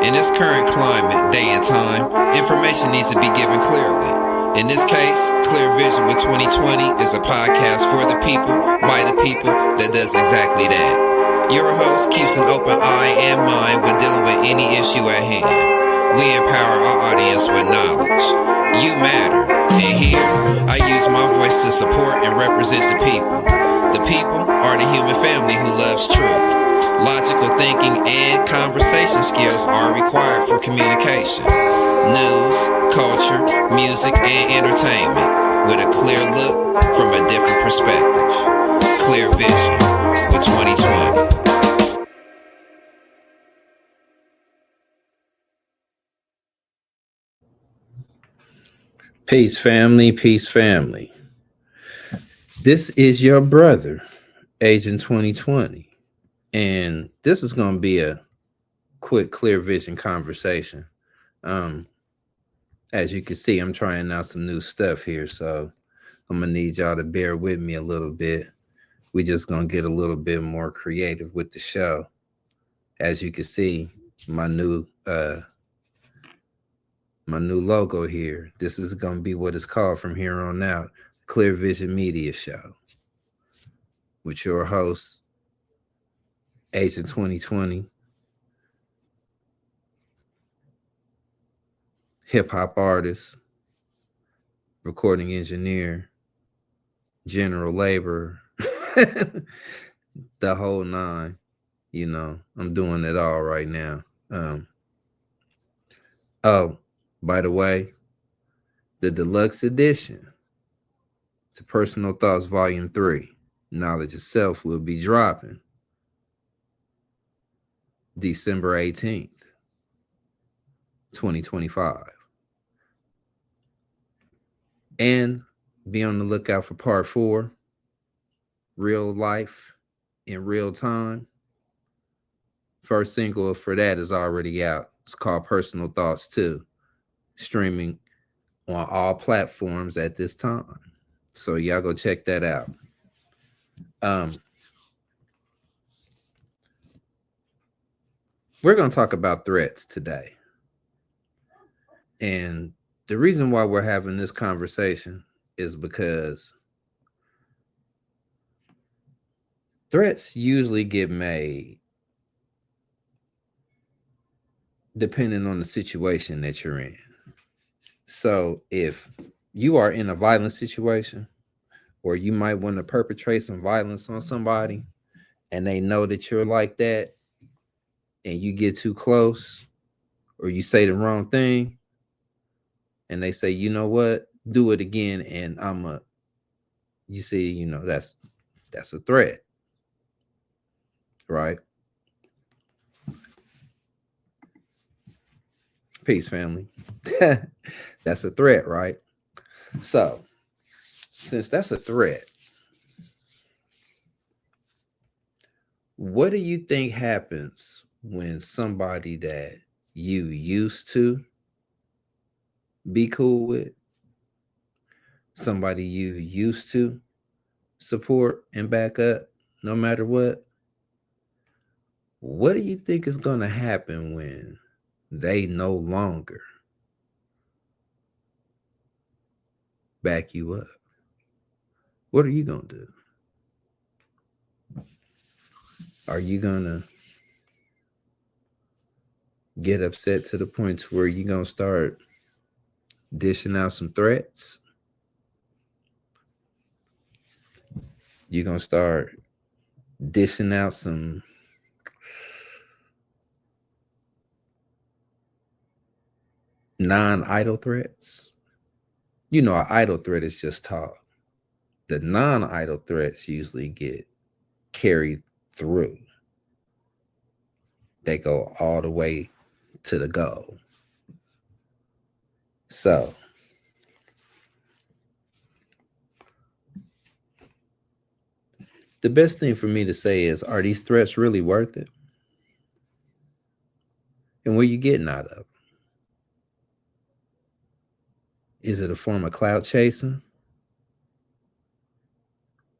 In this current climate, day and time, information needs to be given clearly. In this case, Clear Vision with 2020 is a podcast for the people, by the people, that does exactly that. Your host keeps an open eye and mind when dealing with any issue at hand. We empower our audience with knowledge. You matter. And here, I use my voice to support and represent the people. The people are the human family who loves truth. Logical thinking and conversation skills are required for communication. News, culture, music, and entertainment with a clear look from a different perspective. Clear Vision with 2020. Peace, family. Peace, family. This is your brother, Agent 2020. And this is going to be a quick Clear Vision conversation. As you can see, I'm trying out some new stuff here, so I'm going to need y'all to bear with me a little bit. We just going to get a little bit more creative with the show. As you can see, my new logo here. This is going to be what it's called from here on out, Clear Vision Media Show, with your host, Agent 2020, hip-hop artist, recording engineer, general laborer, the whole nine. You know, I'm doing it all right now. Oh, by the way, the deluxe edition to Personal Thoughts Volume 3, Knowledge Itself, will be dropping December 18th, 2025. And be on the lookout for part 4, Real Life in Real Time. First single for that is already out. It's called Personal Thoughts 2, streaming on all platforms at this time. So y'all go check that out. We're going to talk about threats today. And the reason why we're having this conversation is because threats usually get made depending on the situation that you're in. So if you are in a violent situation, or you might want to perpetrate some violence on somebody, and they know that you're like that, and you get too close, or you say the wrong thing, and they say, you know what, do it again, and you see, you know, that's a threat, right? Peace, family. That's a threat, right? So, since that's a threat, what do you think happens when somebody that you used to be cool with, somebody you used to support and back up no matter what do you think is going to happen when they no longer back you up? What are you going to do? Are you going to get upset to the point where you're going to start dishing out some threats? You're going to start dishing out some non-idle threats? You know, an idle threat is just talk. The non-idle threats usually get carried through. They go all the way to the goal. So, the best thing for me to say is, are these threats really worth it? And what are you getting out of it? Is it a form of clout chasing?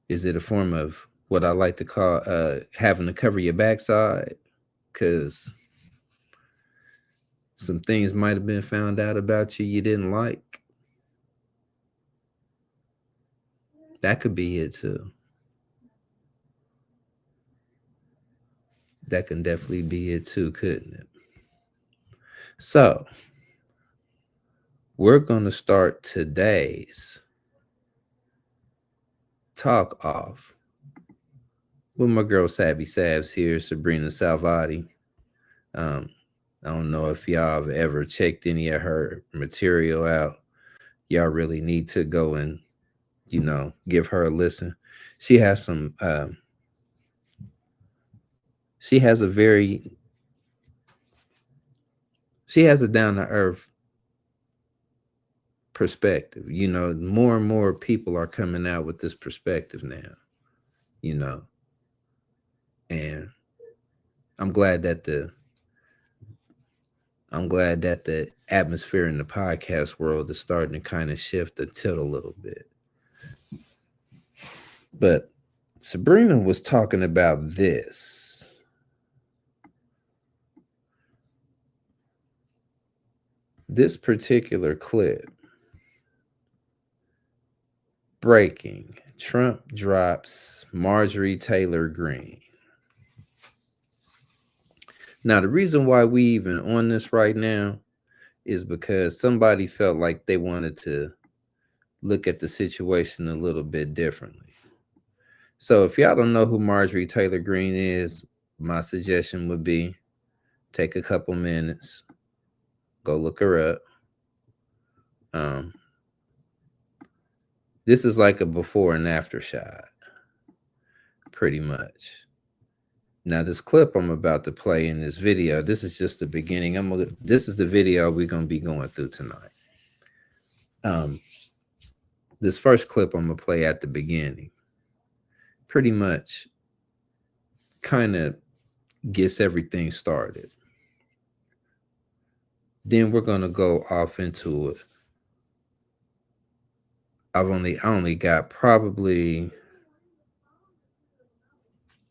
Is it a form of what I like to call having to cover your backside? Because Some things might have been found out about you didn't like. That could be it too. That can definitely be it too, couldn't it? So, we're going to start today's talk off with my girl Sabby Sabs here, Sabrina Salvati. I don't know if y'all have ever checked any of her material out. Y'all really need to go and, give her a listen. She has some, she has a down to earth perspective. More and more people are coming out with this perspective now, and I'm glad that the atmosphere in the podcast world is starting to kind of shift the tilt a little bit. But Sabrina was talking about this. This particular clip. Breaking. Trump drops Marjorie Taylor Greene. Now, the reason why we even on this right now is because somebody felt like they wanted to look at the situation a little bit differently. So if y'all don't know who Marjorie Taylor Greene is, my suggestion would be take a couple minutes, go look her up. This is like a before and after shot, pretty much. Now, this clip I'm about to play in this video, this is just the beginning. This is the video we're going to be going through tonight. This first clip I'm going to play at the beginning pretty much kind of gets everything started. Then we're going to go off into it. I only got probably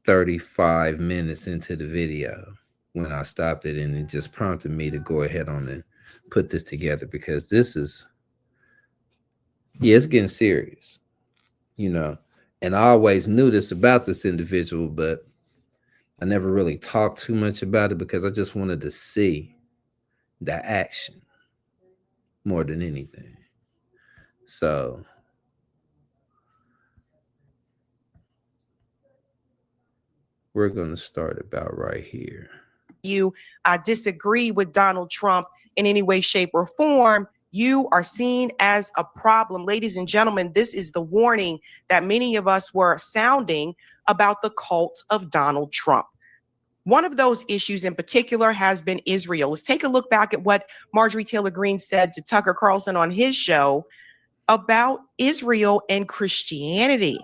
35 minutes into the video when I stopped it, and it just prompted me to go ahead on and put this together, because this is, it's getting serious, and I always knew this about this individual, but I never really talked too much about it because I just wanted to see the action more than anything. So we're going to start about right here. You disagree with Donald Trump in any way, shape, or form, you are seen as a problem. Ladies and gentlemen, this is the warning that many of us were sounding about the cult of Donald Trump. One of those issues in particular has been Israel. Let's take a look back at what Marjorie Taylor Greene said to Tucker Carlson on his show about Israel and Christianity.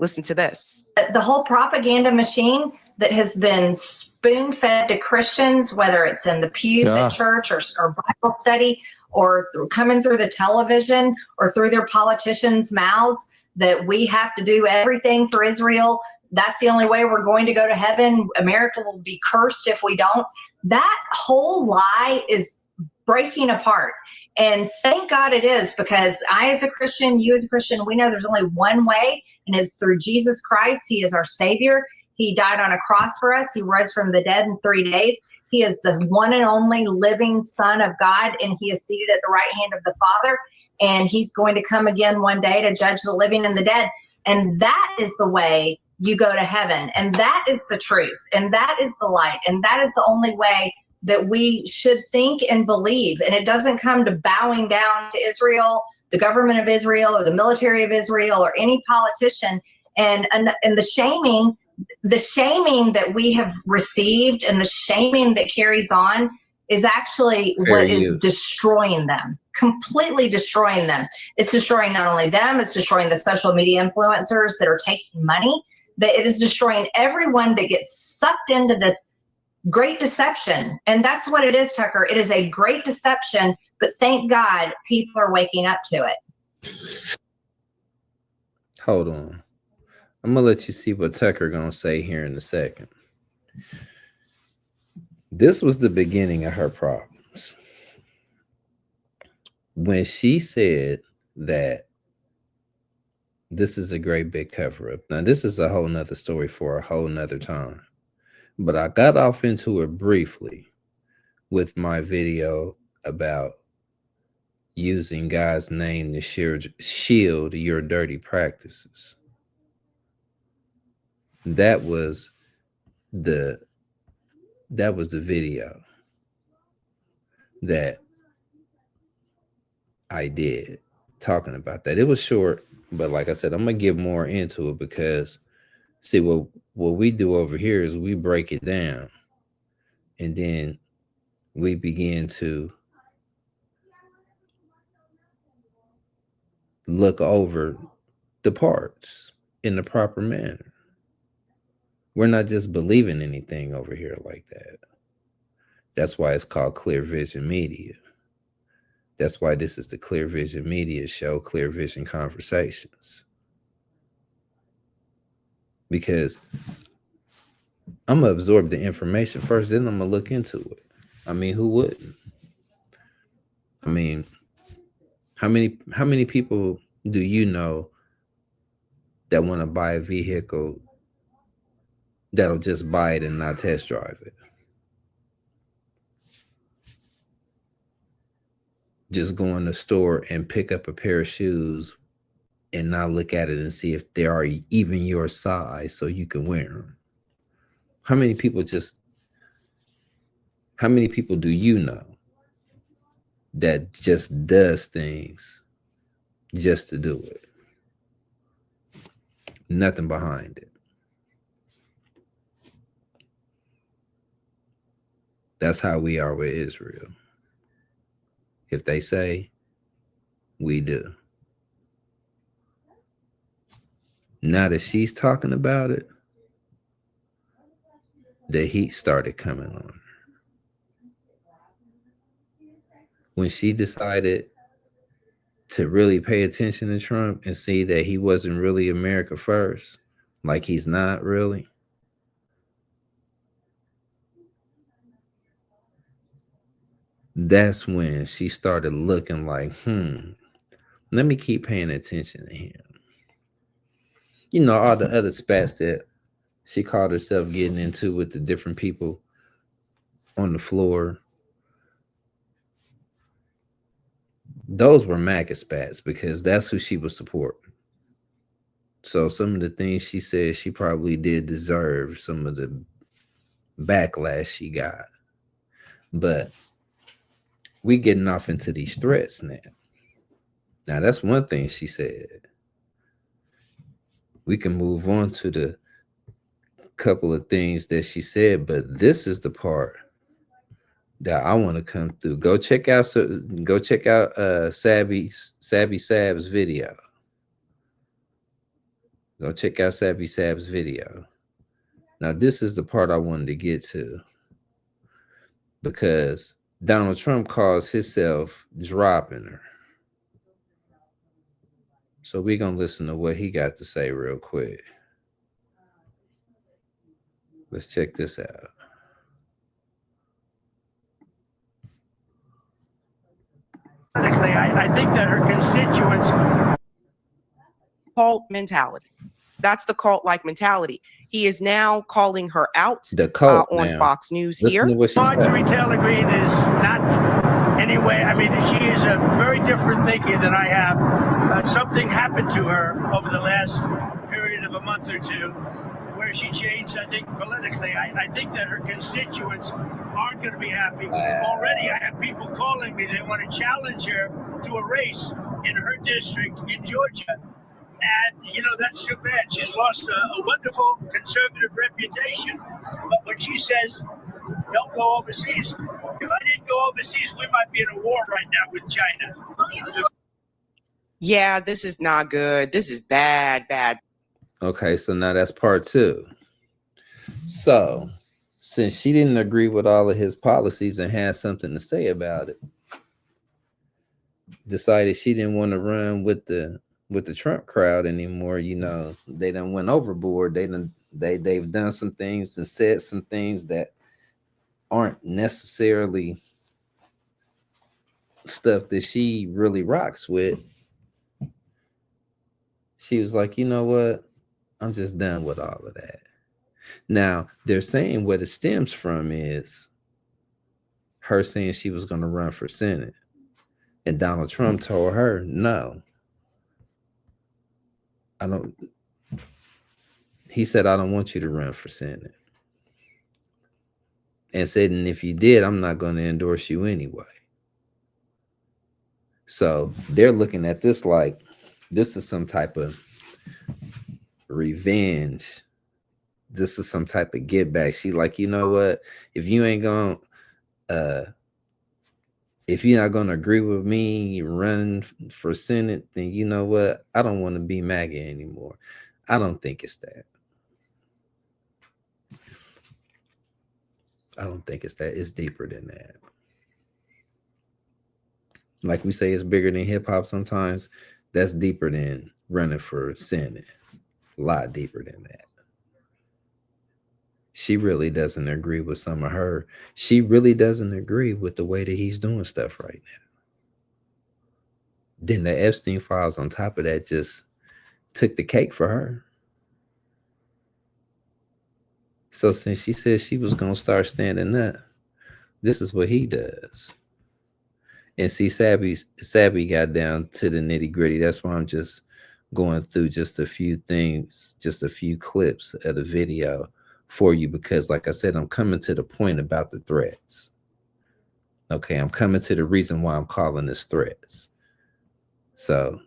Listen to this. The whole propaganda machine that has been spoon-fed to Christians, whether it's in the pews at church or Bible study, or coming through the television or through their politicians' mouths, that we have to do everything for Israel. That's the only way we're going to go to heaven. America will be cursed if we don't. That whole lie is breaking apart. And thank God it is, because I, as a Christian, you as a Christian, we know there's only one way, and it's through Jesus Christ. He is our Savior. He died on a cross for us. He rose from the dead in 3 days. He is the one and only living Son of God, and he is seated at the right hand of the Father. And he's going to come again one day to judge the living and the dead. And that is the way you go to heaven. And that is the truth. And that is the light. And that is the only way that we should think and believe. And it doesn't come to bowing down to Israel, the government of Israel, or the military of Israel, or any politician. And the shaming that we have received, and the shaming that carries on, is actually what is destroying them, completely destroying them. It's destroying not only them, it's destroying the social media influencers that are taking money, that it is destroying everyone that gets sucked into this great deception. And that's what it is, Tucker. It is a great deception, but thank God people are waking up to it. Hold on. I'm going to let you see what Tucker going to say here in a second. This was the beginning of her problems. when she said that this is a great big cover up. Now, this is a whole nother story for a whole nother time. But I got off into it briefly with my video about using God's name to shield your dirty practices. That was the video that I did talking about that. It was short, but like I said, I'm gonna get more into it because see what we do over here is we break it down and then we begin to look over the parts in the proper manner. We're not just believing anything over here like that. That's why it's called Clear Vision Media. That's why this is the Clear Vision Media show, Clear Vision Conversations. Because I'm gonna absorb the information first, then I'm gonna look into it. I mean, who wouldn't? I mean, how many people do you know that want to buy a vehicle that'll just buy it and not test drive it? Just go in the store and pick up a pair of shoes and not look at it and see if they are even your size so you can wear them. How many people do you know that just does things just to do it? Nothing behind it. That's how we are with Israel. If they say, we do. Now that she's talking about it, the heat started coming on her. When she decided to really pay attention to Trump and see that he wasn't really America first, like he's not really, that's when she started looking like, let me keep paying attention to him. You know, all the other spats that she called herself getting into with the different people on the floor, those were MAGA spats because that's who she was supporting. So some of the things she said, she probably did deserve some of the backlash she got. But we getting off into these threats now. Now, that's one thing she said. We can move on to the couple of things that she said, but this is the part that I want to come through. Go check out Sabby Sabs video. Go check out Sabby Sabs video. Now, this is the part I wanted to get to because Donald Trump calls himself dropping her. So we're going to listen to what he got to say real quick. Let's check this out. I think that her constituents... Cult mentality. That's the cult-like mentality. He is now calling her out The cult on now. Fox News Listen here. to what she said. Marjorie Taylor Greene is not anyway. I mean, she is a very different thinking than I have. Something happened to her over the last period of a month or two where she changed, I think, politically. I think that her constituents aren't going to be happy. Already, I have people calling me. They want to challenge her to a race in her district in Georgia. And, you know, that's too bad. She's lost a wonderful conservative reputation. But when she says, don't go overseas, if I didn't go overseas, we might be in a war right now with China. Yeah, this is not good. This is bad. Okay, so now that's part two. So, since she didn't agree with all of his policies and had something to say about it, decided she didn't want to run with the Trump crowd anymore. You know, they done went overboard. They've done some things and said some things that aren't necessarily stuff that she really rocks with, she was like, you know what? I'm just done with all of that. Now, they're saying what it stems from is her saying she was going to run for Senate. And Donald Trump told her, no, I don't. He said, I don't want you to run for Senate. And said, and if you did, I'm not going to endorse you anyway. So they're looking at this like this is some type of revenge. This is some type of get back. She like, you know what? If you ain't going if you're not going to agree with me running for Senate, then you know what? I don't want to be MAGA anymore. I don't think it's that. I don't think it's that. It's deeper than that. Like we say, it's bigger than hip hop sometimes. That's deeper than running for Senate. A lot deeper than that. She really doesn't agree with some of her. She really doesn't agree with the way that he's doing stuff right now. Then the Epstein files on top of that just took the cake for her. So since she said she was going to start standing up, this is what he does. And see, Sabby got down to the nitty gritty. That's why I'm just going through just a few things, just a few clips of the video for you, because like I said, I'm coming to the point about the threats. Okay, I'm coming to the reason why I'm calling this threats. So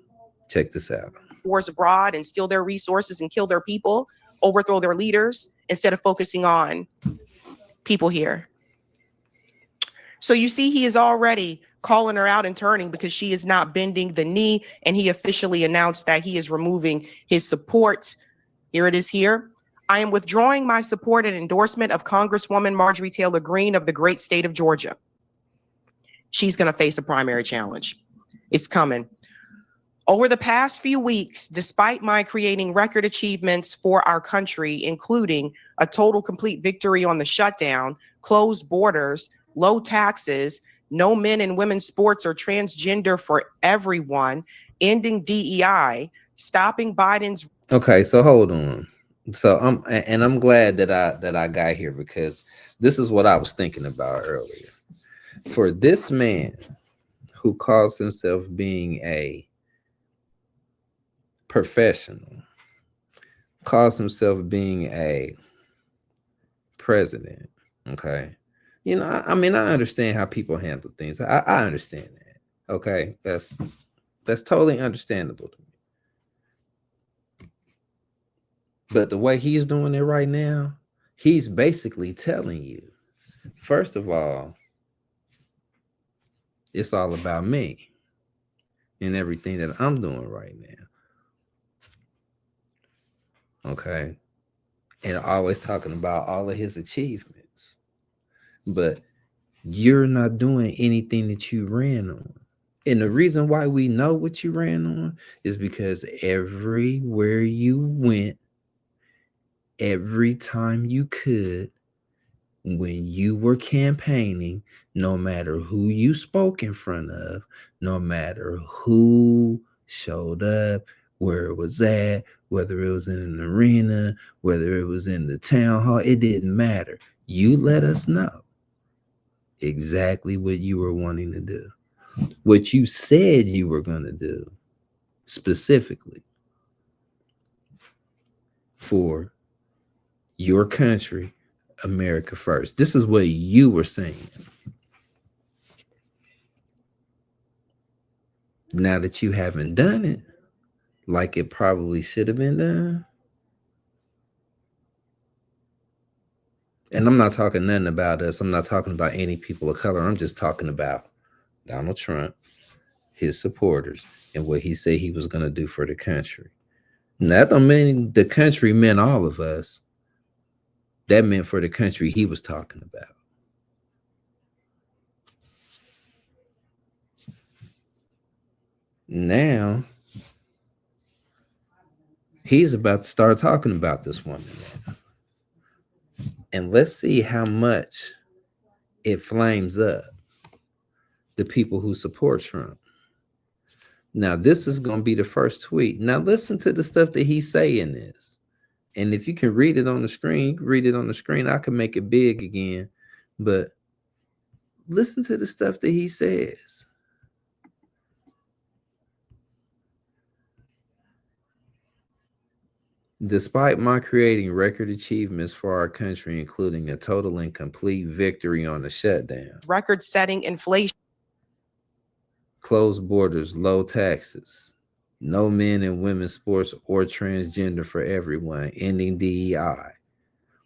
check this out. Wars abroad and steal their resources and kill their people, overthrow their leaders instead of focusing on people here. So you see, he is already calling her out and turning because she is not bending the knee, and he officially announced that he is removing his support. Here it is here. I am withdrawing my support and endorsement of Congresswoman Marjorie Taylor Greene of the great state of Georgia. She's going to face a primary challenge. It's coming. Over the past few weeks, despite my creating record achievements for our country, including a total complete victory on the shutdown, closed borders, low taxes, no men and women's sports or transgender for everyone, ending DEI, stopping Biden's. Okay, so hold on. So I'm glad that I got here, because this is what I was thinking about earlier. For this man who calls himself being a professional, calls himself being a president, okay? You know, I mean, I understand how people handle things. I understand that. Okay, that's totally understandable to me. But the way he's doing it right now, he's basically telling you, first of all, it's all about me and everything that I'm doing right now. Okay. And always talking about all of his achievements. But you're not doing anything that you ran on. And the reason why we know what you ran on is because everywhere you went, every time you could, when you were campaigning, no matter who you spoke in front of, no matter who showed up, where it was at, whether it was in an arena, whether it was in the town hall, it didn't matter. You let us know exactly what you were wanting to do, what you said you were going to do specifically for your country, America first. This is what you were saying. Now that you haven't done it like it probably should have been done, and I'm not talking nothing about us. I'm not talking about any people of color. I'm just talking about Donald Trump, his supporters, and what he said he was going to do for the country. And that don't mean the country meant all of us. That meant for the country he was talking about. Now, he's about to start talking about this woman now. And let's see how much it flames up. the people who support Trump. Now, this is going to be the first tweet. Now, listen to the stuff that he's saying this. And if you can read it on the screen, read it on the screen. I can make it big again. But listen to the stuff that he says. Despite my creating record achievements for our country, including a total and complete victory on the shutdown, record-setting inflation, closed borders, low taxes, no men and women's sports or transgender for everyone, ending DEI,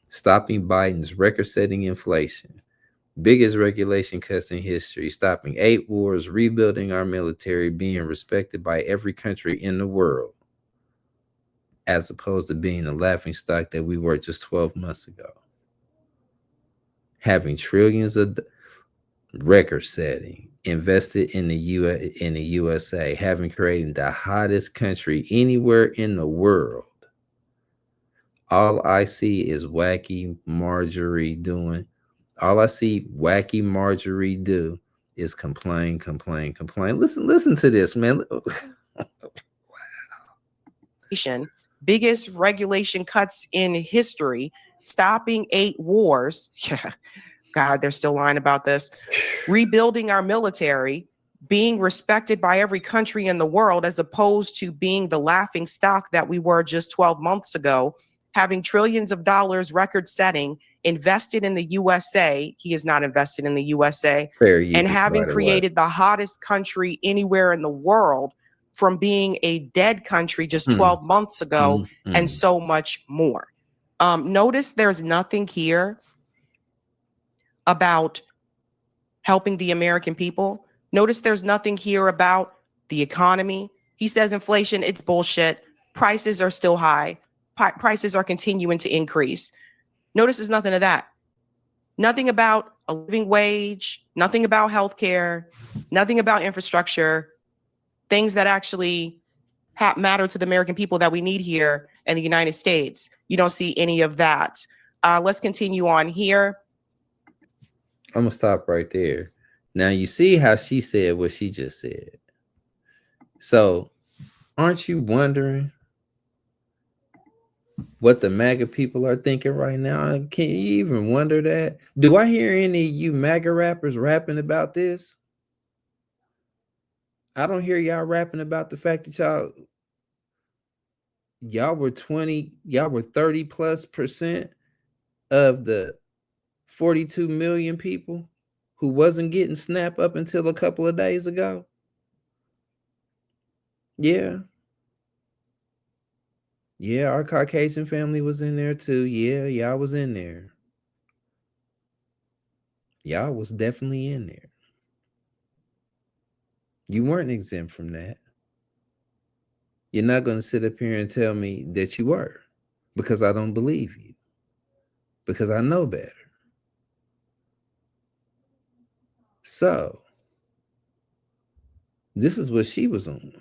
stopping Biden's record-setting inflation, biggest regulation cuts in history, stopping 8 wars, rebuilding our military, being respected by every country in the world, as opposed to being the laughingstock that we were just 12 months ago. Having trillions of record-setting invested in the USA, having created the hottest country anywhere in the world. All I see is wacky Marjorie doing. All I see wacky Marjorie do is complain. Listen to this, man. Wow. Biggest regulation cuts in history, stopping 8 wars. God, they're still lying about this. Rebuilding our military, being respected by every country in the world, as opposed to being the laughing stock that we were just 12 months ago, having trillions of dollars record setting, invested in the USA. He is not invested in the USA. And having created the hottest country anywhere in the world, from being a dead country just 12 months ago, and so much more. Notice there's nothing here about helping the American people. Notice there's nothing here about the economy. He says inflation, it's bullshit. Prices are still high. Prices are continuing to increase. Notice there's nothing of that. Nothing about a living wage, nothing about healthcare, nothing about infrastructure, things that actually matter to the American people that we need here in the United States. You don't see any of that. Let's continue on here. I'm going to stop right there. Now, you see how she said what she just said. So, aren't you wondering what the MAGA people are thinking right now? Can you even wonder that? Do I hear any of you MAGA rappers rapping about this? I don't hear y'all rapping about the fact that y'all were 30+% of the 42 million people who wasn't getting SNAP up until a couple of days ago. Yeah, our Caucasian family was in there too. Yeah, y'all was in there. Y'all was definitely in there. You weren't exempt from that. You're not going to sit up here and tell me that you were, because I don't believe you, because I know better. So, this is what she was on.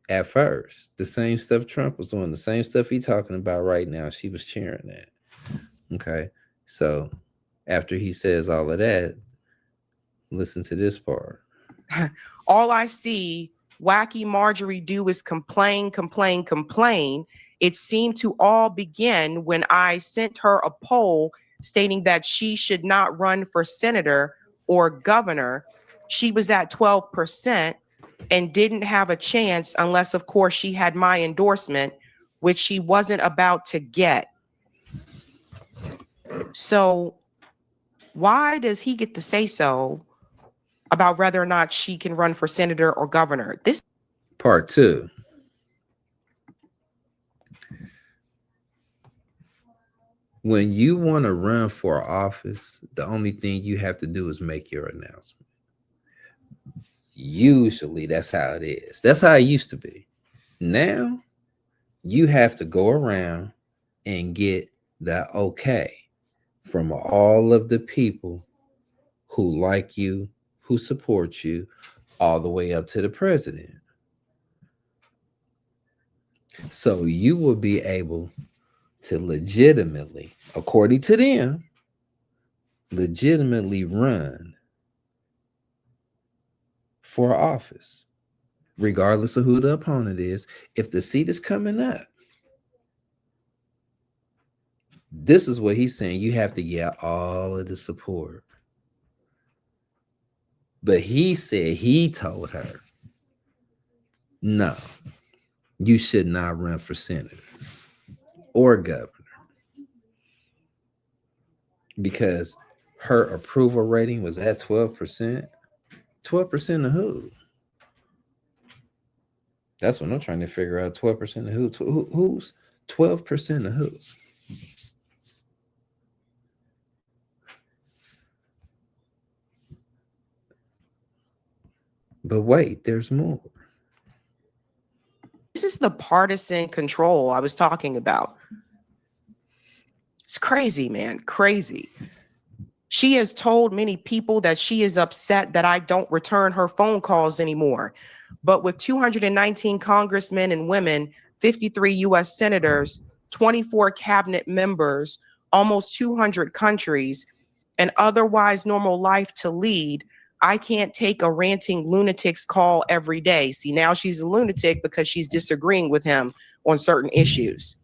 At first, the same stuff Trump was on, the same stuff he's talking about right now, she was cheering that. Okay, so after he says all of that, listen to this part. All I see wacky Marjorie do is complain. It seemed to all begin when I sent her a poll stating that she should not run for senator or governor. She was at 12% and didn't have a chance unless, of course, she had my endorsement, which she wasn't about to get. So why does he get to say so about whether or not she can run for senator or governor? This part 2. When you want to run for office, the only thing you have to do is make your announcement. Usually that's how it is. That's how it used to be. Now you have to go around and get the okay from all of the people who like you, who support you, all the way up to the president. So you will be able to legitimately, according to them, legitimately run for office, regardless of who the opponent is. If the seat is coming up, this is what he's saying. You have to get all of the support. But he said, he told her, no, you should not run for senator or governor, because her approval rating was at 12%. 12% of who? That's what I'm trying to figure out. 12% of who? Who's 12% of who? But wait, there's more. This is the partisan control I was talking about. It's crazy, man. Crazy. She has told many people that she is upset that I don't return her phone calls anymore. But with 219 congressmen and women, 53 US senators, 24 cabinet members, almost 200 countries, and otherwise normal life to lead, I can't take a ranting lunatic's call every day. See, now she's a lunatic because she's disagreeing with him on certain issues.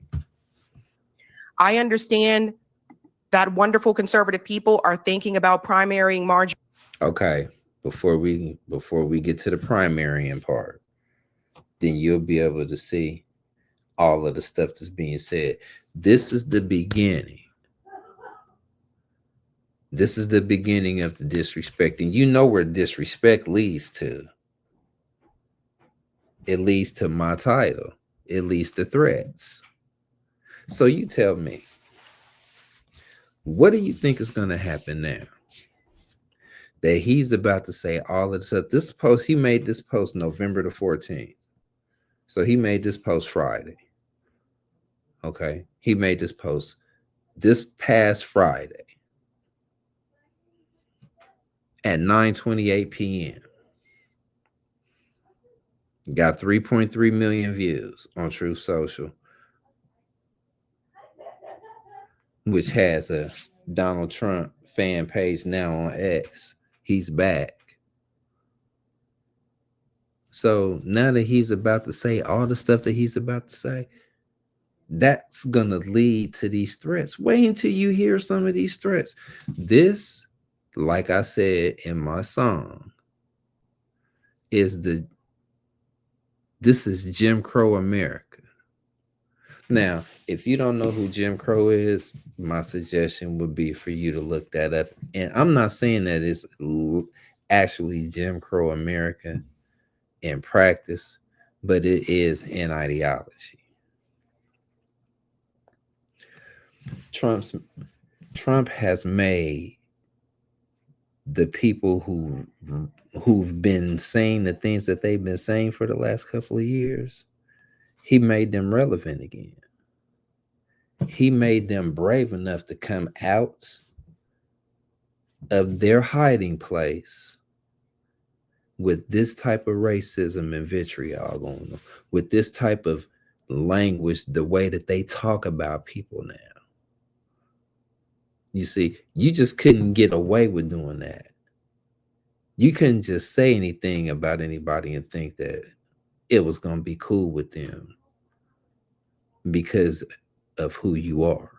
I understand that wonderful conservative people are thinking about primarying Marjorie. Okay, before we get to the primarying part, then you'll be able to see all of the stuff that's being said. This is the beginning. This is the beginning of the disrespect. And you know where disrespect leads to. It leads to my title. It leads to threats. So you tell me, what do you think is going to happen now? That he's about to say all of this stuff. This post, he made this post November the 14th. So he made this post Friday. Okay. He made this post this past Friday at 9:28 p.m. Got 3.3 million views on Truth Social, which has a Donald Trump fan page now on X. He's back. So now that he's about to say all the stuff that he's about to say, that's going to lead to these threats. Wait until you hear some of these threats. This, like I said in my song, this is Jim Crow America. Now, if you don't know who Jim Crow is, my suggestion would be for you to look that up. And I'm not saying that it's actually Jim Crow America in practice, but it is in ideology. Trump has made the people who've been saying the things that they've been saying for the last couple of years, he made them relevant again. He made them brave enough to come out of their hiding place with this type of racism and vitriol on them, with this type of language, the way that they talk about people now. You see, you just couldn't get away with doing that. You couldn't just say anything about anybody and think that it was going to be cool with them because of who you are.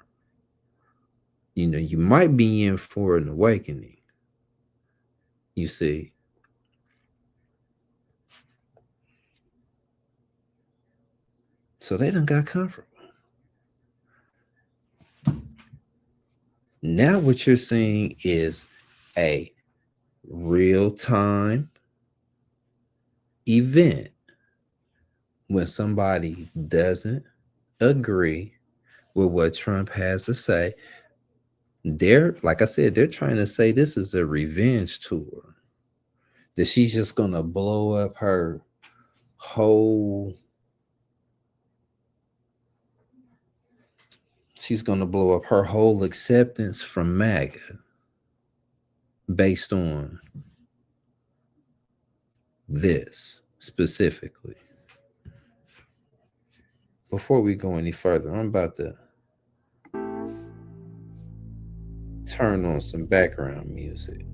You know, you might be in for an awakening. You see. So they done got comfortable. Now what you're seeing is a real-time event when somebody doesn't agree with what Trump has to say. They're, like I said, they're trying to say this is a revenge tour, that she's just gonna blow up her whole acceptance from MAGA based on this specifically. Before we go any further, I'm about to turn on some background music.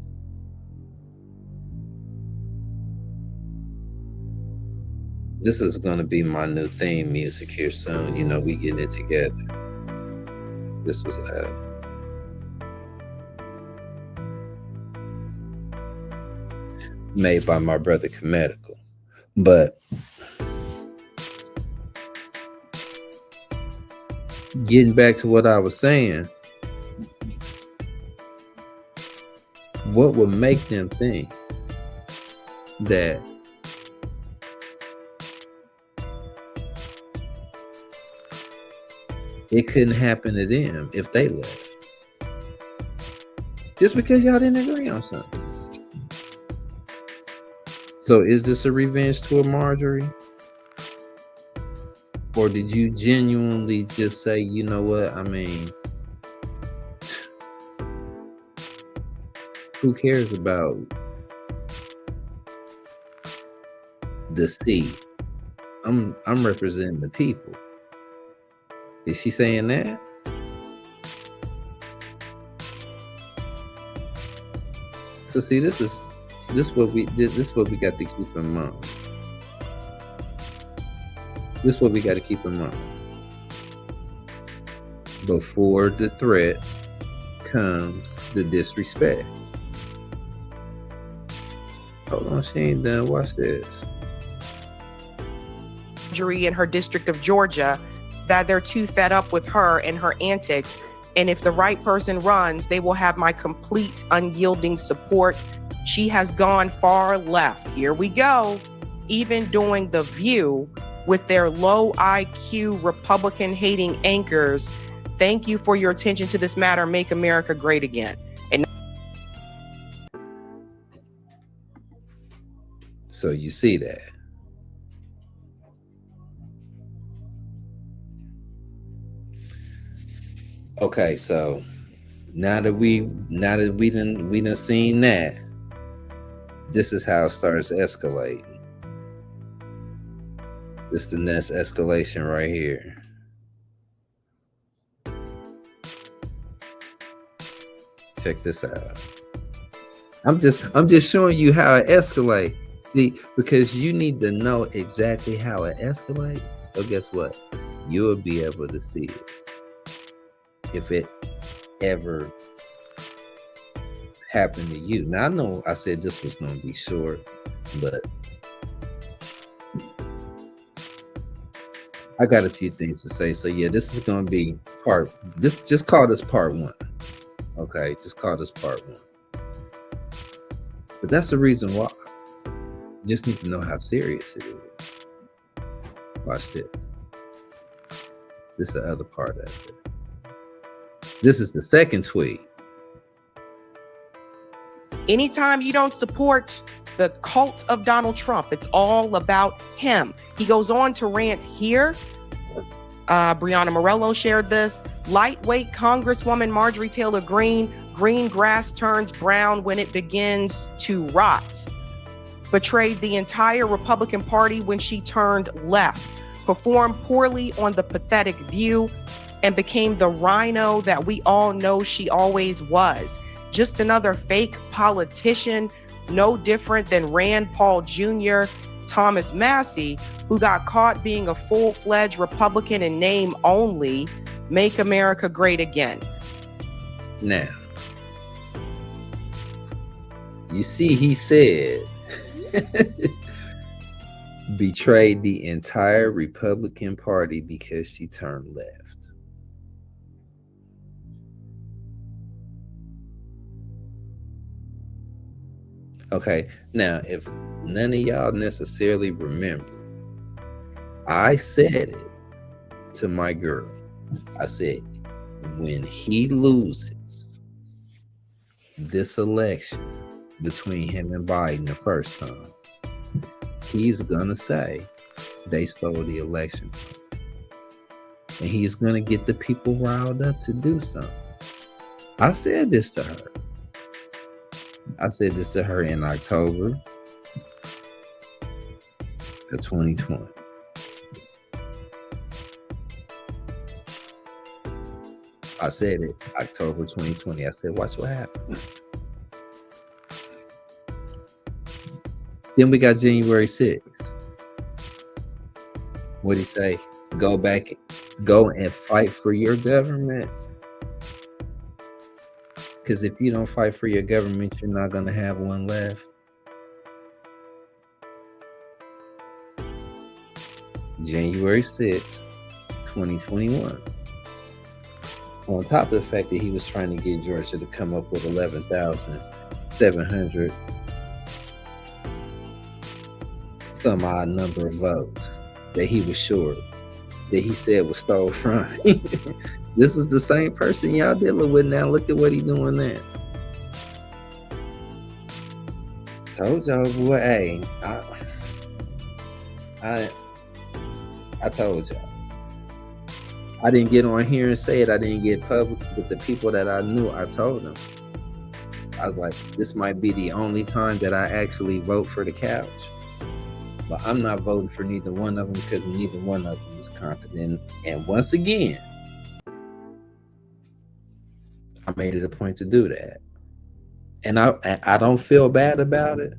This is gonna be my new theme music here soon. You know, we getting it together. This was made by my brother Comedical. But getting back to what I was saying, what would make them think that it couldn't happen to them if they left? Just because y'all didn't agree on something. So is this a revenge toward Marjorie? Or did you genuinely just say, you know what, I mean, who cares about the thse? I'm representing the people. Is she saying that? So see, this is what we got to keep in mind. This is what we got to keep in mind. Before the threats comes the disrespect. Hold on, she ain't done. Watch this. Marjorie in her district of Georgia, that they're too fed up with her and her antics. And if the right person runs, they will have my complete unyielding support. She has gone far left. Here we go. Even doing The View with their low IQ Republican hating anchors. Thank you for your attention to this matter. Make America great again. And so you see that. Okay, so now that we done seen that, this is how it starts escalating. This is the next escalation right here. Check this out. I'm just showing you how it escalates. See, because you need to know exactly how it escalates. So guess what? You'll be able to see it. If it ever happened to you. Now I know I said this was going to be short, but I got a few things to say. So yeah, this is going to be just call this part 1. Okay, just call this part 1. But that's the reason why. You just need to know how serious it is. Watch this. This is the other part of it. This is the second tweet. anytime you don't support the cult of Donald Trump, it's all about him. He goes on to rant here. Brianna Morello shared this. Lightweight Congresswoman Marjorie Taylor Greene, green grass turns brown when it begins to rot. Betrayed the entire Republican Party when she turned left. Performed poorly on The Pathetic View and became the rhino that we all know she always was. Just another fake politician, no different than Rand Paul Jr., Thomas Massey, who got caught being a full-fledged Republican in name only. Make America great again. Now, you see, he said, betrayed the entire Republican Party because she turned left. Okay, now, if none of y'all necessarily remember, I said it to my girl. I said, when he loses this election between him and Biden the first time, he's gonna say they stole the election. And he's gonna get the people riled up to do something. I said this to her. I said this to her in October of 2020. I said it October 2020. I said, watch what happens. Then we got January 6th. What'd he say? Go and fight for your government. Because if you don't fight for your government, you're not going to have one left. January 6th, 2021. On top of the fact that he was trying to get Georgia to come up with 11,700 some odd number of votes that he was short, that he said was stole from. This is the same person y'all dealing with now. Look at what he's doing now. Told y'all, boy, hey, I told y'all. I didn't get on here and say it. I didn't get public with the people that I knew. I told them. I was like, this might be the only time that I actually vote for the couch. But I'm not voting for neither one of them because neither one of them is competent. And once again, I made it a point to do that. And I don't feel bad about it.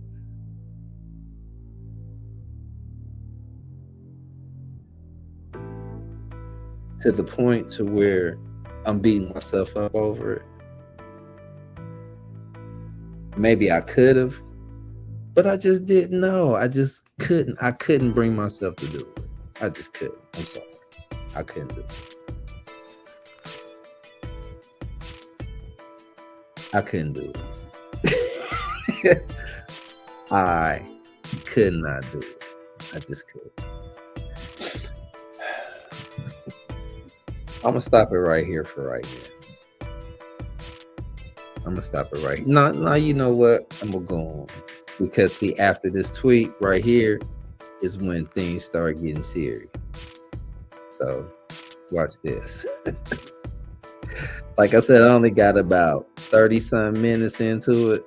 To the point to where I'm beating myself up over it. Maybe I could have, but I just didn't know. I just couldn't. I couldn't bring myself to do it. I just couldn't. I'm sorry. I couldn't do it. I couldn't do it. I could not do it. I just couldn't. I'm gonna stop it right here for right now. I'm gonna stop it right here. No, you know what? I'm gonna go on. Because see, after this tweet right here is when things start getting serious. So watch this. Like I said, I only got about 30-some minutes into it.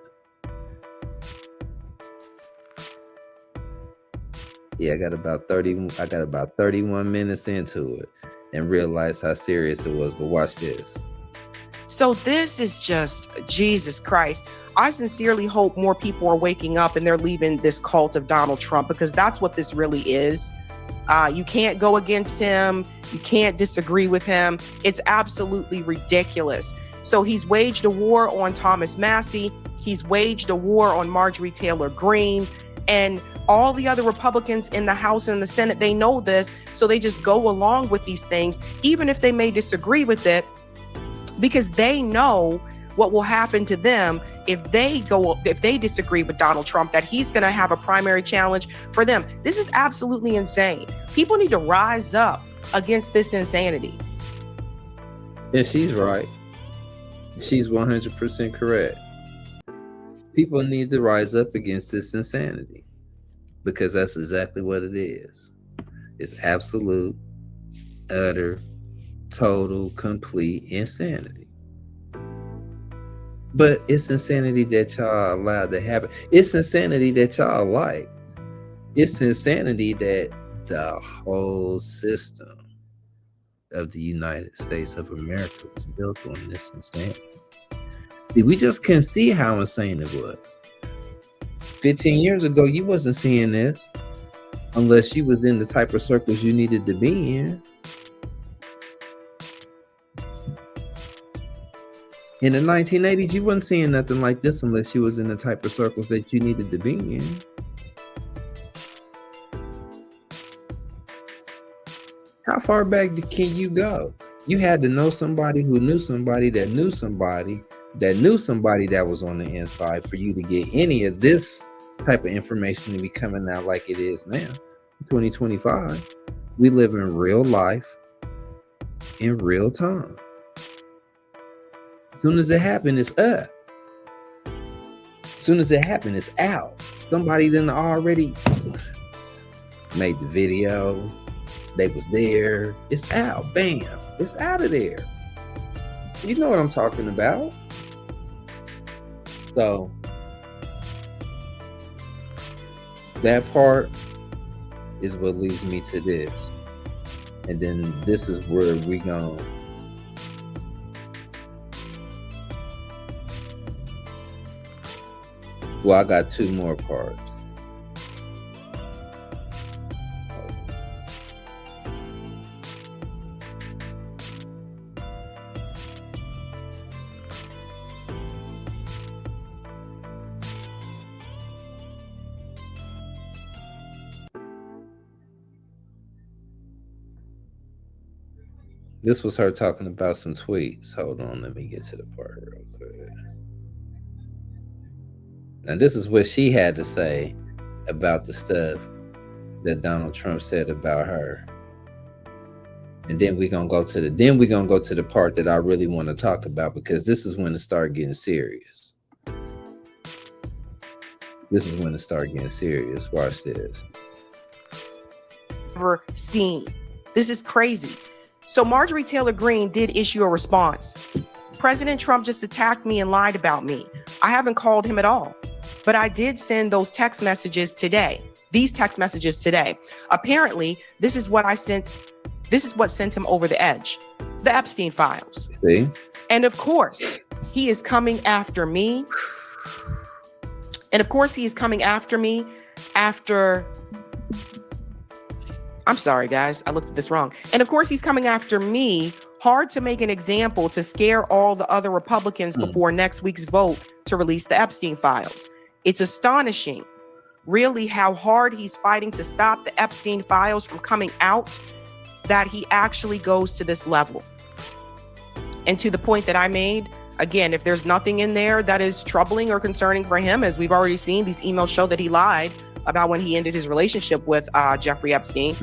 Yeah, I got about 31 minutes into it and realized how serious it was. But watch this. So this is just Jesus Christ. I sincerely hope more people are waking up and they're leaving this cult of Donald Trump, because that's what this really is. You can't go against him. You can't disagree with him. It's absolutely ridiculous. So he's waged a war on Thomas Massie. He's waged a war on Marjorie Taylor Greene. And all the other Republicans in the House and the Senate, they know this. So they just go along with these things, even if they may disagree with it, because they know what will happen to them if they disagree with Donald Trump, that he's going to have a primary challenge for them. This is absolutely insane. People need to rise up against this insanity. And she's right. She's 100% correct. People need to rise up against this insanity, because that's exactly what it is. It's absolute, utter, total, complete insanity. But it's insanity that y'all allowed to happen. It's insanity that y'all liked. It's insanity that the whole system of the United States of America was built on this insanity. See, we just couldn't see how insane it was. 15 years ago, you wasn't seeing this unless you was in the type of circles you needed to be in. In the 1980s, you wasn't seeing nothing like this unless you was in the type of circles that you needed to be in. How far back can you go? You had to know somebody who knew somebody that knew somebody that knew somebody that was on the inside for you to get any of this type of information to be coming out like it is now. 2025, we live in real life, in real time. As soon as it happened, it's up. As soon as it happened, it's out. Somebody done already made the video. They was there. It's out. Bam. It's out of there. You know what I'm talking about. So that part is what leads me to this. And then this is where we go. Well, I got two more parts. This was her talking about some tweets. Hold on, let me get to the part real quick. Now, this is what she had to say about the stuff that Donald Trump said about her. And then we're gonna go to the part that I really want to talk about, because this is when it started getting serious. This is when it started getting serious. Watch this. Ever seen. This is crazy. So Marjorie Taylor Greene did issue a response. President Trump just attacked me and lied about me. I haven't called him at all, but I did send those text messages today. These text messages today. Apparently, this is what sent him over the edge. The Epstein files. See? And of course, he is coming after me. I'm sorry, guys. I looked at this wrong. And of course, he's coming after me hard to make an example to scare all the other Republicans before next week's vote to release the Epstein files. It's astonishing, really, how hard he's fighting to stop the Epstein files from coming out, that he actually goes to this level. And to the point that I made, again, if there's nothing in there that is troubling or concerning for him, as we've already seen, these emails show that he lied about when he ended his relationship with Jeffrey Epstein.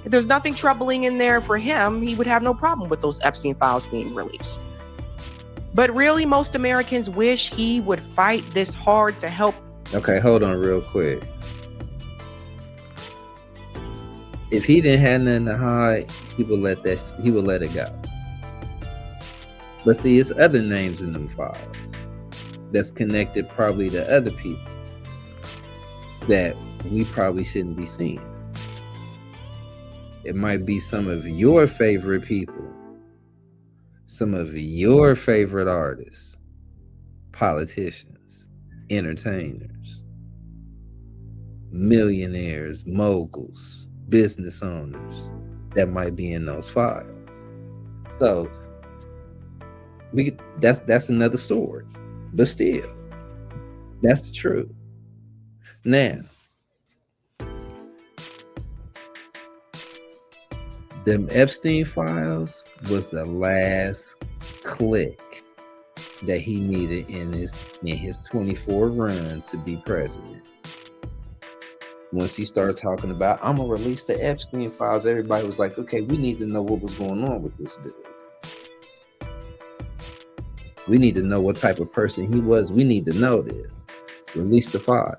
If there's nothing troubling in there for him, he would have no problem with those Epstein files being released. But really, most Americans wish he would fight this hard to help. Okay, hold on real quick. If he didn't have nothing to hide, he would let it go. But see, it's other names in them files that's connected probably to other people that we probably shouldn't be seeing. It might be some of your favorite people, some of your favorite artists, politicians, entertainers, millionaires, moguls, business owners that might be in those files. So that's another story, but still, that's the truth. Now, them Epstein files was the last click that he needed in his 24 run to be president. Once he started talking about, I'm gonna release the Epstein files, everybody was like, okay, we need to know what was going on with this dude. We need to know what type of person he was. We need to know this. Release the file.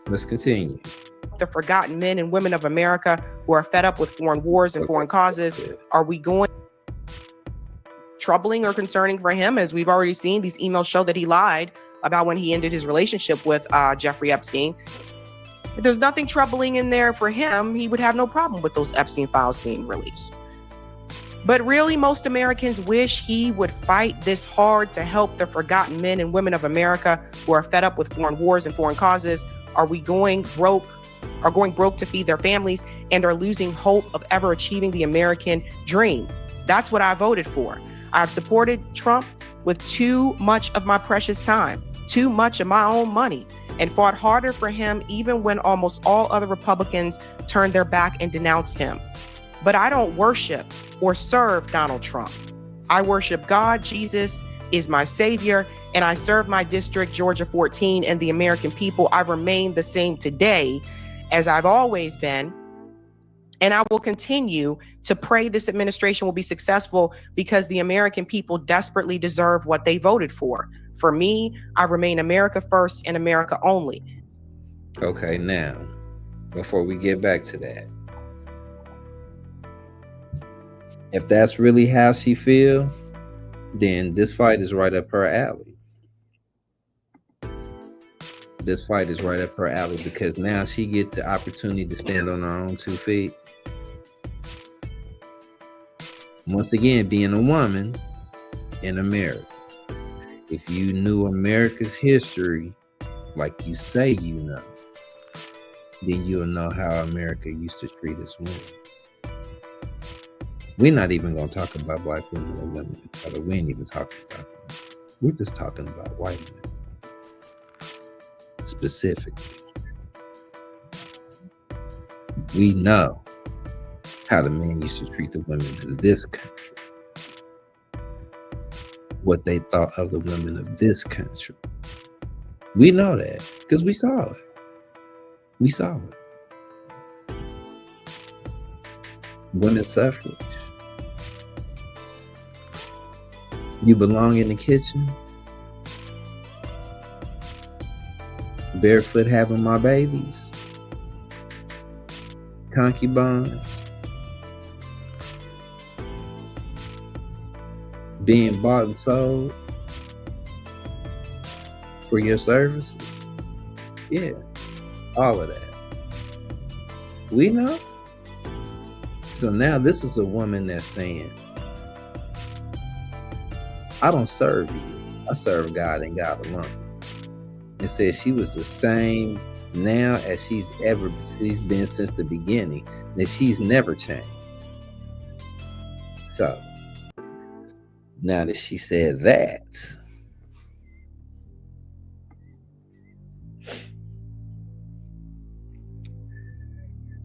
Let's continue. The forgotten men and women of America who are fed up with foreign wars and foreign causes. Are we going troubling or concerning for him? As we've already seen, these emails show that he lied about when he ended his relationship with Jeffrey Epstein. If there's nothing troubling in there for him, he would have no problem with those Epstein files being released. But really, most Americans wish he would fight this hard to help the forgotten men and women of America who are fed up with foreign wars and foreign causes, are going broke to feed their families, and are losing hope of ever achieving the American dream. That's what I voted for. I've supported Trump with too much of my precious time, too much of my own money, and fought harder for him even when almost all other Republicans turned their back and denounced him. But I don't worship or serve Donald Trump. I worship God. Jesus is my savior, and I serve my district, Georgia 14, and the American people. I remain the same today as I've always been, and I will continue to pray this administration will be successful, because the American people desperately deserve what they voted for. For me, I remain America first and America only. Okay, now, before we get back to that, if that's really how she feel, then this fight is right up her alley. This fight is right up her alley, because now she get the opportunity to stand on her own 2 feet. Once again, being a woman in America. If you knew America's history like you say you know, then you'll know how America used to treat us women. We're not even going to talk about black women or women. We ain't even talking about them. We're just talking about white women. specifically. We know how the men used to treat the women of this country, what they thought of the women of this country. We know that because we saw it. We saw it. Women's suffrage. You belong in the kitchen. Barefoot having my babies. Concubines. Being bought and sold for your services. Yeah, all of that. We know. So now this is a woman that's saying, I don't serve you. I serve God and God alone. And said she was the same now as she's been since the beginning, that she's never changed. So now that she said that,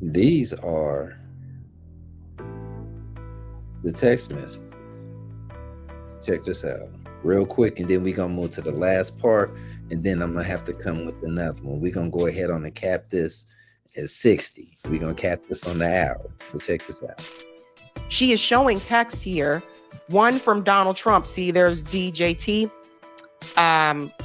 these are the text messages. Check this out real quick, and then we're gonna move to the last part, and then I'm gonna have to come with another one. We're gonna go ahead on and cap this at 60. We're gonna cap this on the hour. So check this out. She is showing text here. One from Donald Trump. See, there's DJT.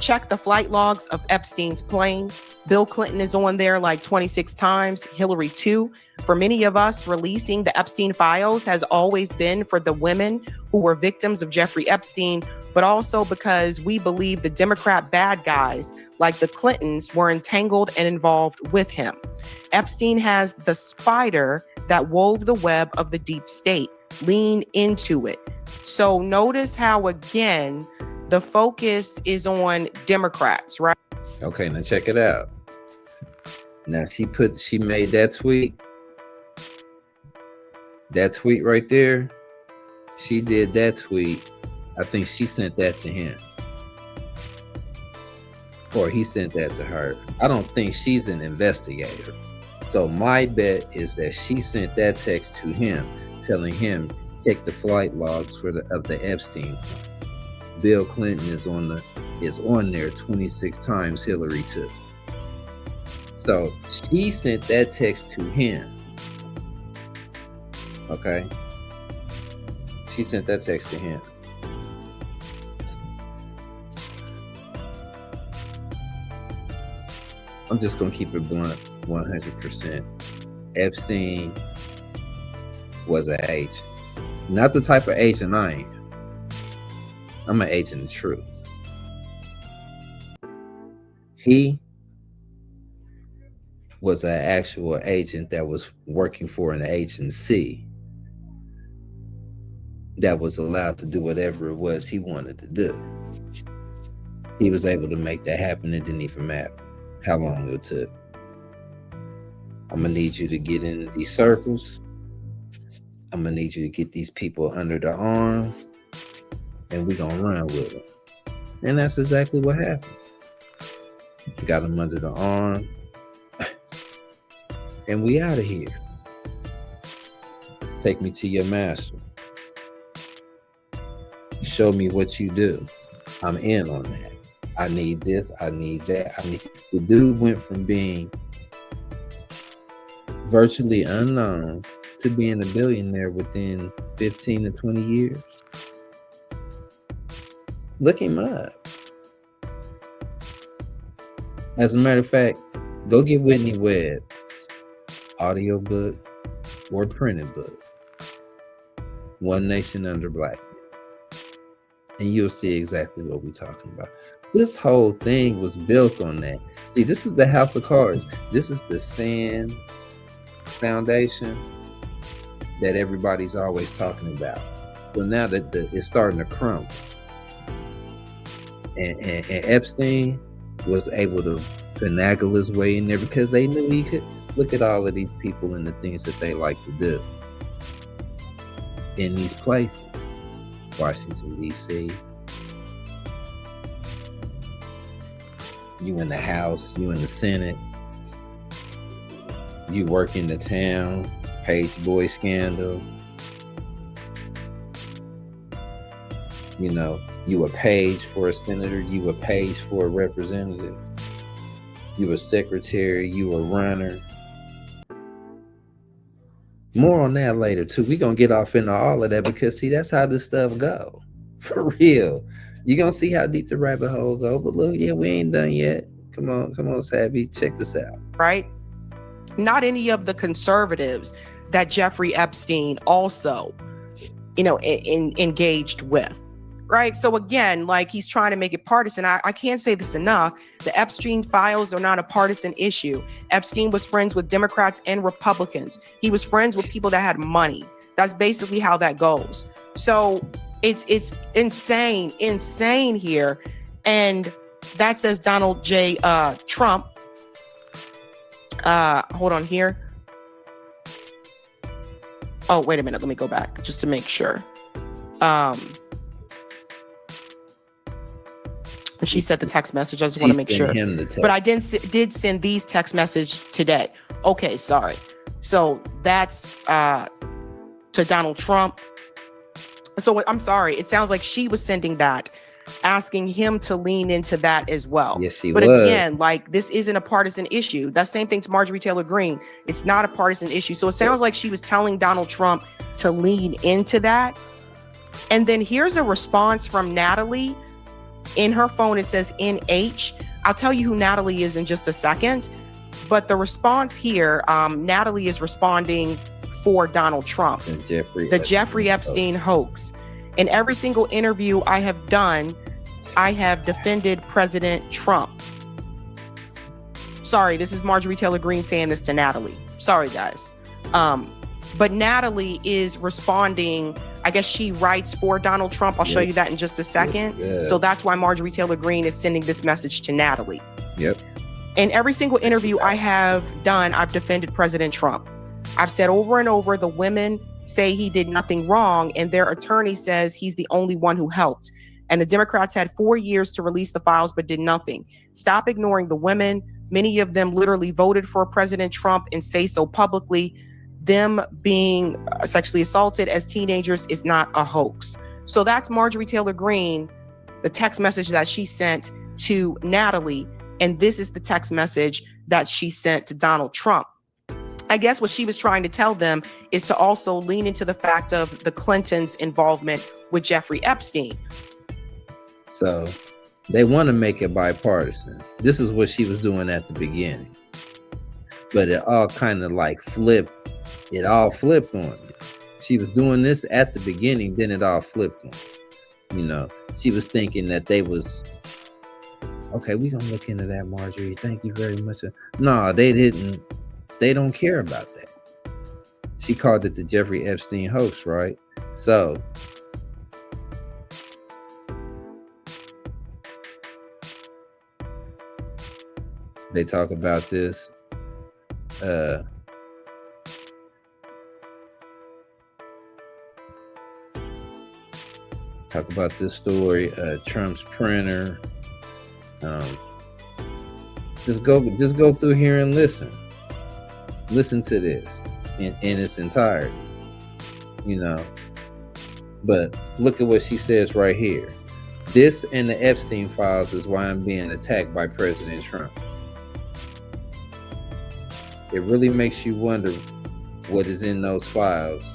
Check the flight logs of Epstein's plane. Bill Clinton is on there like 26 times. Hillary too. For many of us, releasing the Epstein files has always been for the women who were victims of Jeffrey Epstein, but also because we believe the Democrat bad guys like the Clintons were entangled and involved with him. Epstein has the spider that wove the web of the deep state. Lean into it. So notice how, again, the focus is on Democrats, right? Okay, now check it out. Now she made that tweet. That tweet right there. She did that tweet. I think she sent that to him. Or he sent that to her. I don't think she's an investigator. So my bet is that she sent that text to him, telling him, check the flight logs of the Epstein. Bill Clinton is on there 26 times. Hillary too. So she sent that text to him. Okay. She sent that text to him. I'm just gonna keep it blunt, 100%. Epstein was an agent. Not the type of agent I am. I'm an agent of truth. He was an actual agent that was working for an agency that was allowed to do whatever it was he wanted to do. He was able to make that happen. It didn't even matter how long it took. I'm gonna need you to get into these circles. I'm gonna need you to get these people under the arm, and we're gonna run with it. And that's exactly what happened. Got them under the arm, and we out of here. Take me to your master. Show me what you do. I'm in on that. I need this. I need that. The dude went from being virtually unknown to being a billionaire within 15 to 20 years. Look him up. As a matter of fact, go get Whitney Webb's audiobook or printed book, One Nation Under Black Men, and you'll see exactly what we're talking about. This whole thing was built on that. See, this is the house of cards. This is the sand foundation that everybody's always talking about. So now that it's starting to crumble, and Epstein was able to finagle his way in there because they knew he could. Look at all of these people and the things that they like to do in these places. Washington, D.C., You in the House, you in the Senate, you work in the town, Page Boy scandal. You know, you a page for a senator, you a page for a representative, you a secretary, you a runner. More on that later too. We gonna get off into all of that because see, that's how this stuff go. For real. You gonna see how deep the rabbit hole go. But look, yeah, we ain't done yet. Come on, Sabby, check this out. Right? Not any of the conservatives that Jeffrey Epstein also, engaged with. Right. So again, like he's trying to make it partisan. I can't say this enough. The Epstein files are not a partisan issue. Epstein was friends with Democrats and Republicans. He was friends with people that had money. That's basically how that goes. So it's insane here. And that says Donald J. Trump. Hold on here. Oh, wait a minute. Let me go back just to make sure. And she sent the text message. I just want to make sure. But I did send these text message today. Okay, sorry. So that's to Donald Trump. So I'm sorry. It sounds like she was sending that, asking him to lean into that as well. Yes, she was. But again, like this isn't a partisan issue. That same thing to Marjorie Taylor Greene. It's not a partisan issue. So it sounds like she was telling Donald Trump to lean into that. And then here's a response from Natalie. In her phone, it says NH. I'll tell you who Natalie is in just a second. But the response here, Natalie is responding for Donald Trump, the Jeffrey Epstein hoax. In every single interview I have done, I have defended President Trump. Sorry, this is Marjorie Taylor Greene saying this to Natalie. Sorry, guys. But Natalie is responding. I guess she writes for Donald Trump. I'll show you that in just a second. Yes. So that's why Marjorie Taylor Greene is sending this message to Natalie. Yep. In every single interview I have done, I've defended President Trump. I've said over and over, the women say he did nothing wrong, and their attorney says he's the only one who helped. And the Democrats had 4 years to release the files, but did nothing. Stop ignoring the women. Many of them literally voted for President Trump and say so publicly. Them being sexually assaulted as teenagers is not a hoax. So that's Marjorie Taylor Greene, the text message that she sent to Natalie. And this is the text message that she sent to Donald Trump. I guess what she was trying to tell them is to also lean into the fact of the Clintons' involvement with Jeffrey Epstein. So they want to make it bipartisan. This is what she was doing at the beginning. But it all kind of like flipped. It all flipped on me. She was doing this at the beginning, then it all flipped on me. She was thinking that they was, okay, we're going to look into that, Marjorie. Thank you very much. No, they didn't. They don't care about that. She called it the Jeffrey Epstein hoax, right? So they talk about this. Talk about this story. Trump's printer. Just go through here and listen. Listen to this in its entirety. But look at what she says right here. This and the Epstein files is why I'm being attacked by President Trump. It really makes you wonder what is in those files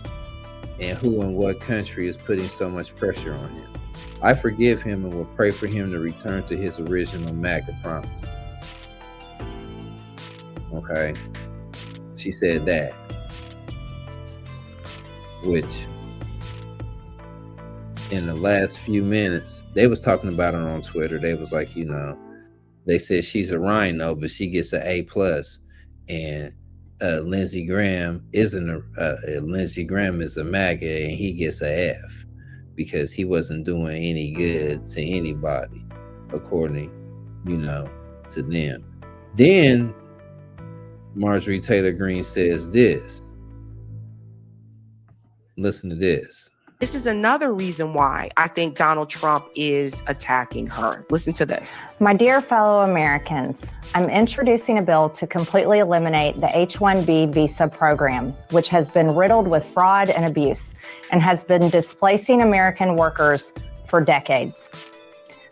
and who and what country is putting so much pressure on him. I forgive him and will pray for him to return to his original MAGA promise. Okay. She said that. Which in the last few minutes, they was talking about it on Twitter. They was like, they said she's a rhino, but she gets an A+. And Lindsey Graham isn't Lindsey Graham is a MAGA and he gets a F because he wasn't doing any good to anybody, according, to them. Then Marjorie Taylor Greene says this. Listen to this. This is another reason why I think Donald Trump is attacking her. Listen to this. My dear fellow Americans, I'm introducing a bill to completely eliminate the H-1B visa program, which has been riddled with fraud and abuse and has been displacing American workers for decades.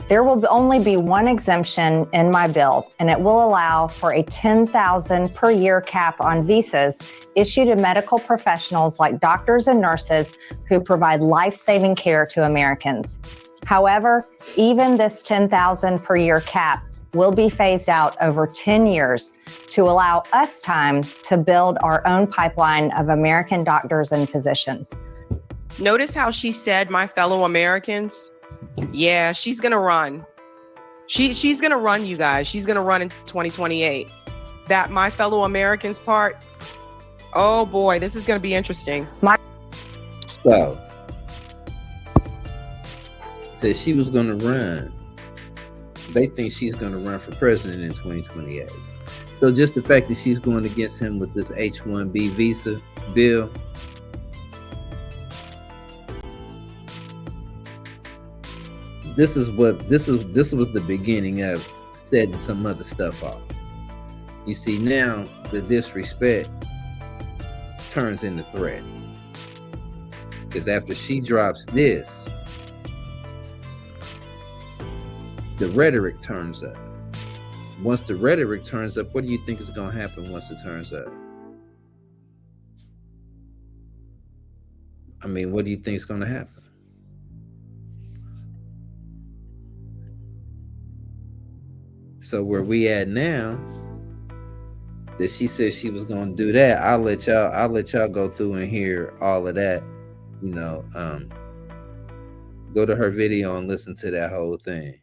There will only be one exemption in my bill, and it will allow for a $10,000 per year cap on visas issued to medical professionals like doctors and nurses who provide life-saving care to Americans. However, even this $10,000 per year cap will be phased out over 10 years to allow us time to build our own pipeline of American doctors and physicians. Notice how she said, my fellow Americans. Yeah, she's going to run. She's going to run, you guys. She's going to run in 2028. That my fellow Americans part. Oh boy, this is going to be interesting. So, said she was going to run. They think she's going to run for president in 2028. So just the fact that she's going against him with this H-1B visa bill, this was the beginning of setting some other stuff off. You see, now the disrespect turns into threats. Because after she drops this, the rhetoric turns up. Once the rhetoric turns up, what do you think is going to happen once it turns up? I mean, what do you think is going to happen? So where we at now, that she said she was gonna do that, I'll let y'all go through and hear all of that. You know, go to her video and listen to that whole thing.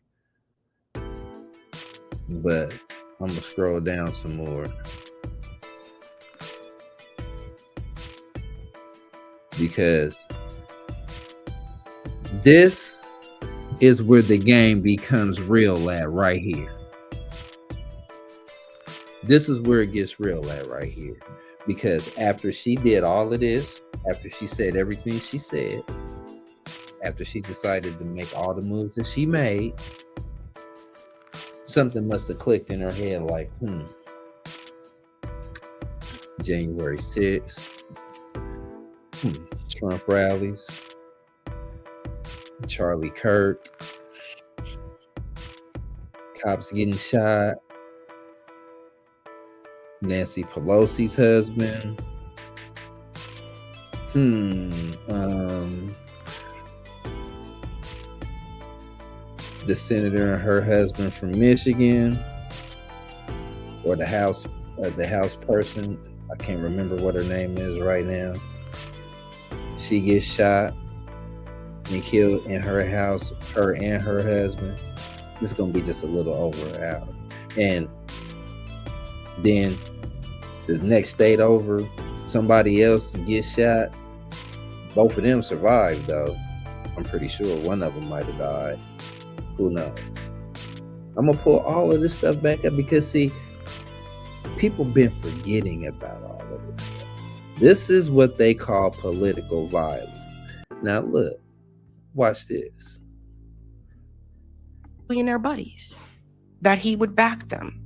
But I'm gonna scroll down some more. Because this is where the game becomes real at, right here. This is where it gets real at right here. Because after she did all of this, after she said everything she said, after she decided to make all the moves that she made, something must have clicked in her head like, January 6th, Trump rallies, Charlie Kirk, cops getting shot, Nancy Pelosi's husband. The senator and her husband from Michigan, or the house person. I can't remember what her name is right now. She gets shot and killed in her house, her and her husband. This is gonna be just a little over an hour. And then the next state over, somebody else gets shot. Both of them survived, though. I'm pretty sure one of them might have died. Who knows? I'm gonna pull all of this stuff back up because, see, people been forgetting about all of this stuff. This is what they call political violence. Now look, watch this. Billionaire buddies, that he would back them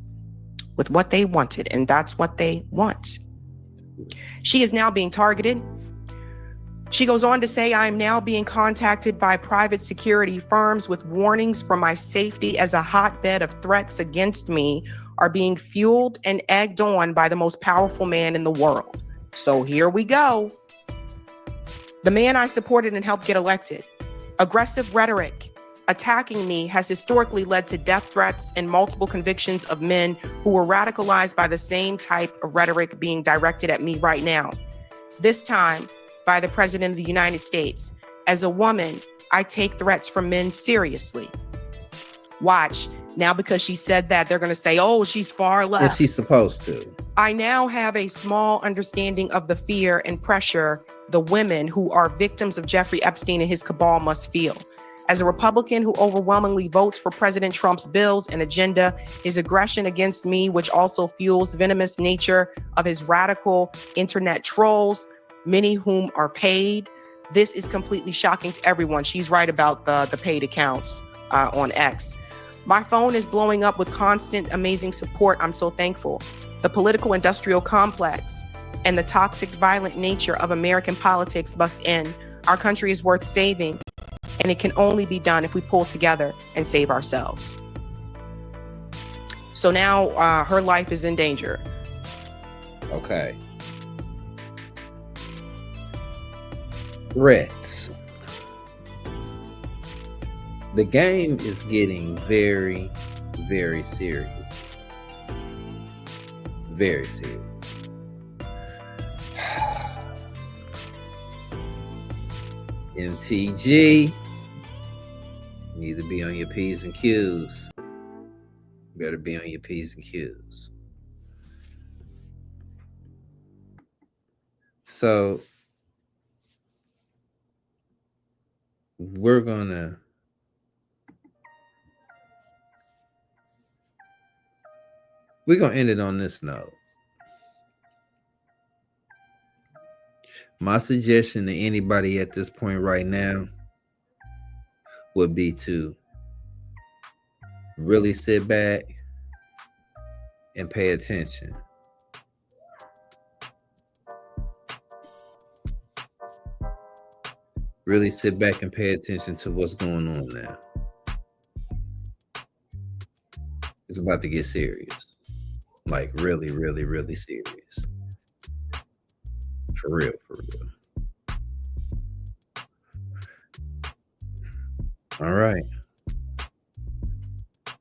with what they wanted, and that's what they want. She is now being targeted. She goes on to say, I am now being contacted by private security firms with warnings for my safety as a hotbed of threats against me are being fueled and egged on by the most powerful man in the world. So here we go. The man I supported and helped get elected. Aggressive rhetoric attacking me has historically led to death threats and multiple convictions of men who were radicalized by the same type of rhetoric being directed at me right now. This time, by the President of the United States. As a woman, I take threats from men seriously. Watch. Now, because she said that, they're going to say, oh, she's far left. Well, she's supposed to. I now have a small understanding of the fear and pressure the women who are victims of Jeffrey Epstein and his cabal must feel. As a Republican who overwhelmingly votes for President Trump's bills and agenda, his aggression against me, which also fuels venomous nature of his radical internet trolls, many whom are paid, This is completely shocking to everyone. She's right about the paid accounts on X. My phone is blowing up with constant, amazing support. I'm so thankful. The political industrial complex and the toxic, violent nature of American politics must end. Our country is worth saving, and it can only be done if we pull together and save ourselves. So now her life is in danger. Okay. Threats. The game is getting very, very serious. Very serious. MTG, you need to be on your P's and Q's. You better be on your P's and Q's. So we're gonna end it on this note. My suggestion to anybody at this point right now would be to really sit back and pay attention. Really sit back and pay attention to what's going on now. It's about to get serious. Like really, really, really serious. For real, for real. All right.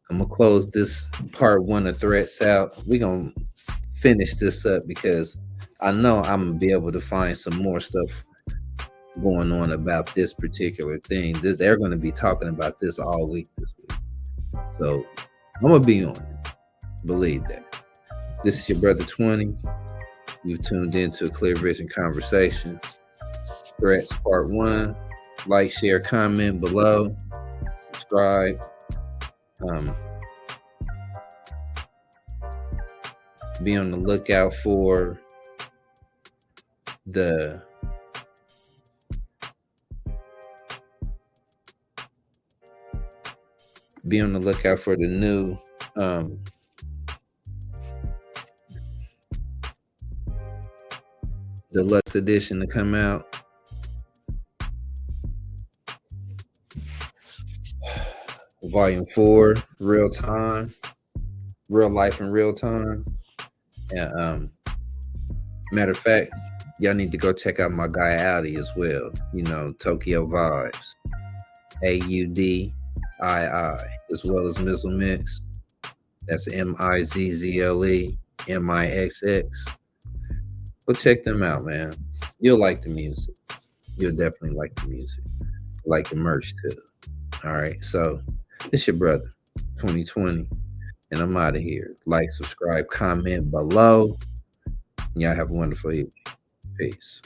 I'm going to close this part 1 of threats out. We're going to finish this up because I know I'm going to be able to find some more stuff going on about this particular thing. They're going to be talking about this all week this week. So I'm going to be on it. Believe that. This is your brother 20. You've tuned into a Clear Vision Conversation. Threats part 1. Like, share, comment below. Subscribe. Be on the lookout for the new deluxe edition to come out. Volume 4, real time, real life in real time. And matter of fact, y'all need to go check out my guy Audi as well. You know, Tokyo Vibes, AUDII, as well as Mizzle Mix. That's MIZZLE MIXX. Go check them out, man. You'll like the music. You'll definitely like the music. Like the merch too. All right, so it's your brother 2020, and I'm out of here. Like, subscribe, comment below. Y'all have a wonderful evening. Peace.